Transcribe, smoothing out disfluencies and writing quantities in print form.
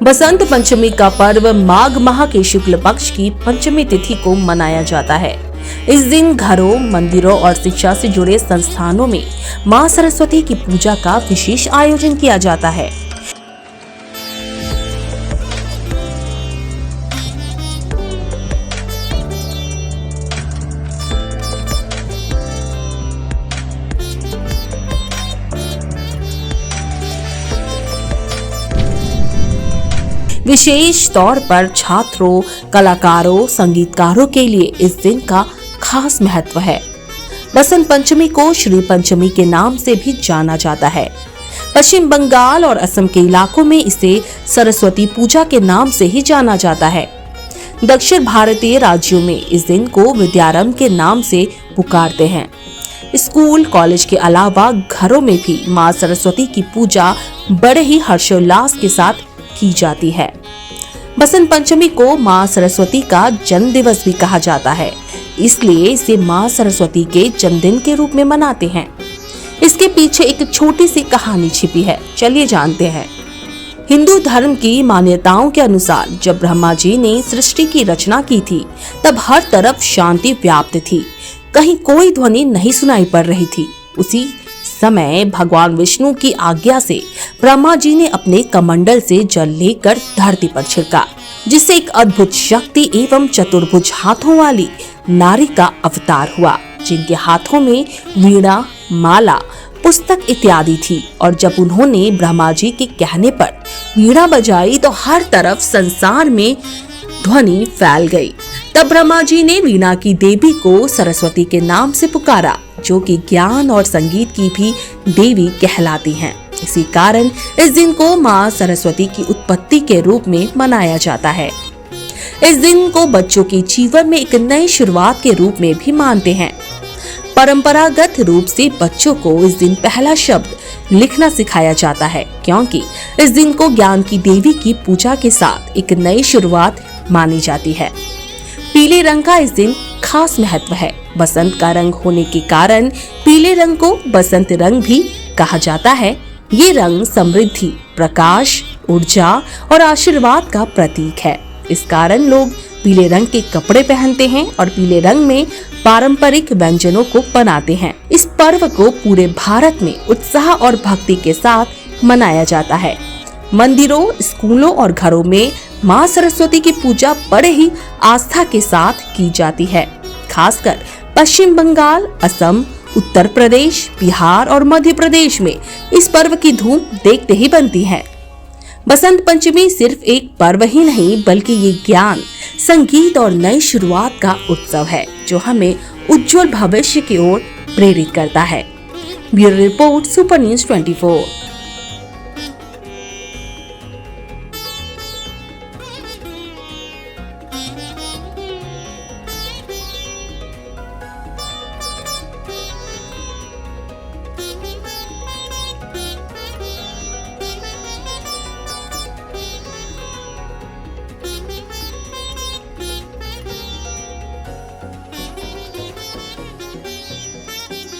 बसंत पंचमी का पर्व माघ माह के शुक्ल पक्ष की पंचमी तिथि को मनाया जाता है। इस दिन घरों, मंदिरों और शिक्षा से जुड़े संस्थानों में मां सरस्वती की पूजा का विशेष आयोजन किया जाता है। विशेष तौर पर छात्रों, कलाकारों, संगीतकारों के लिए इस दिन का खास महत्व है। बसंत पंचमी को श्री पंचमी के नाम से भी जाना जाता है। पश्चिम बंगाल और असम के इलाकों में इसे सरस्वती पूजा के नाम से ही जाना जाता है। दक्षिण भारतीय राज्यों में इस दिन को विद्यारंभ के नाम से पुकारते हैं। स्कूल, कॉलेज के अलावा घरों में भी मां सरस्वती की पूजा बड़े ही हर्षोल्लास के साथ की जाती है। बसंत पंचमी को मां सरस्वती का जन्म दिवस भी कहा जाता है, इसलिए इसे मां सरस्वती के जन्मदिन के रूप में मनाते हैं। इसके पीछे एक छोटी सी कहानी छिपी है, चलिए जानते हैं। हिंदू धर्म की मान्यताओं के अनुसार जब ब्रह्मा जी ने सृष्टि की रचना की थी, तब हर तरफ शांति व्याप्त थी, कहीं कोई ध्वनि नहीं सुनाई पड़ रही थी। उसी समय भगवान विष्णु की आज्ञा से ब्रह्मा जी ने अपने कमंडल से जल लेकर धरती पर छिड़का, जिससे एक अद्भुत शक्ति एवं चतुर्भुज हाथों वाली नारी का अवतार हुआ, जिनके हाथों में वीणा, माला, पुस्तक इत्यादि थी। और जब उन्होंने ब्रह्मा जी के कहने पर वीणा बजाई तो हर तरफ संसार में ध्वनि फैल गई। तब ब्रह्मा जी ने वीणा की देवी को सरस्वती के नाम से पुकारा, जो कि ज्ञान और संगीत की भी देवी कहलाती हैं। इसी कारण इस दिन को मां सरस्वती की उत्पत्ति के रूप में मनाया जाता है। इस दिन को बच्चों के जीवन में एक नई शुरुआत के रूप में भी मानते हैं। परंपरागत रूप से बच्चों को इस दिन पहला शब्द लिखना सिखाया जाता है, क्योंकि इस दिन को ज्ञान की देवी की पूजा के साथ एक नई शुरुआत मानी जाती है। पीले रंग का इस दिन खास महत्व है। बसंत का रंग होने के कारण पीले रंग को बसंत रंग भी कहा जाता है। ये रंग समृद्धि, प्रकाश, ऊर्जा और आशीर्वाद का प्रतीक है। इस कारण लोग पीले रंग के कपड़े पहनते हैं और पीले रंग में पारंपरिक व्यंजनों को बनाते हैं। इस पर्व को पूरे भारत में उत्साह और भक्ति के साथ मनाया जाता है। मंदिरों, स्कूलों और घरों में मां सरस्वती की पूजा बड़े ही आस्था के साथ की जाती है। खासकर पश्चिम बंगाल, असम, उत्तर प्रदेश, बिहार और मध्य प्रदेश में इस पर्व की धूम देखते ही बनती है। बसंत पंचमी सिर्फ एक पर्व ही नहीं, बल्कि ये ज्ञान, संगीत और नई शुरुआत का उत्सव है, जो हमें उज्जवल भविष्य की ओर प्रेरित करता है। Bureau report, super news 24।